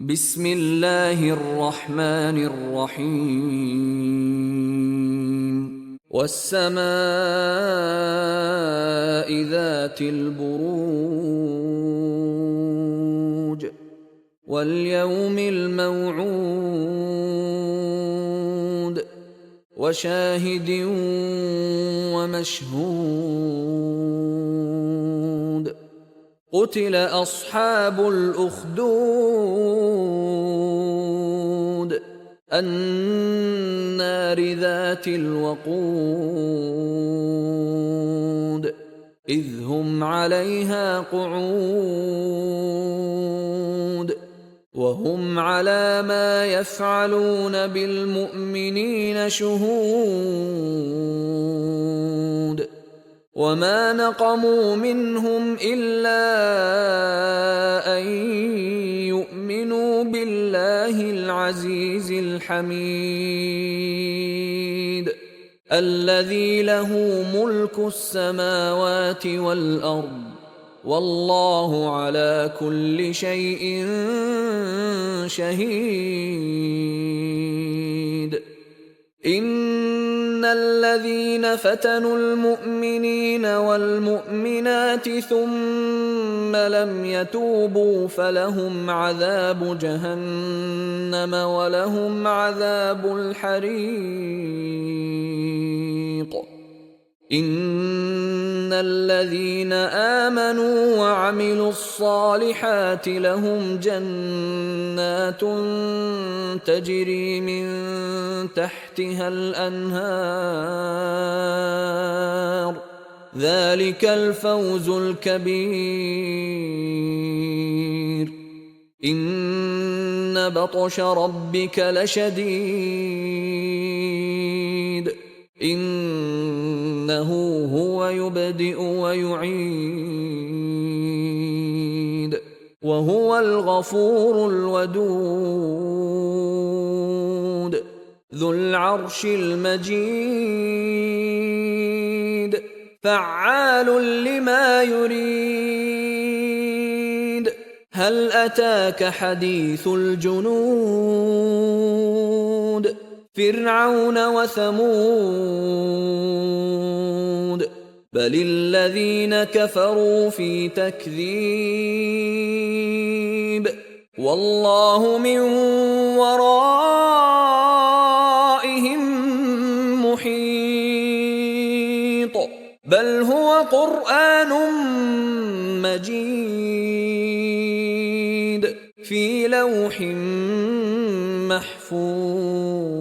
بسم الله الرحمن الرحيم والسماء ذات البروج واليوم الموعود وشاهد ومشهود قتل أصحاب الأخدود النار ذات الوقود إذ هم عليها قعود وهم على ما يفعلون بالمؤمنين شهود وما نقموا منهم إلا أن يؤمنوا بالله العزيز الحميد الذي له ملك السماوات والأرض والله على كل شيء شهيد إن الذين فتنوا المؤمنين والمؤمنات ثم لم يتوبوا فلهم عذاب جهنم ولهم عذاب الحريق إن الذين آمنوا وعملوا الصالحات لهم جنات تجري من تحتها الأنهار ذلك الفوز الكبير إن بطش ربك لشديد إنه هو يبدئ ويعيد وهو الغفور الودود ذو العرش المجيد فعال لما يريد هل أتاك حديث الجنود فرعون وثمود بل الذين كفروا في تكذيب والله من ورائهم محيط بل هو قرآن مجيد في لوح محفوظ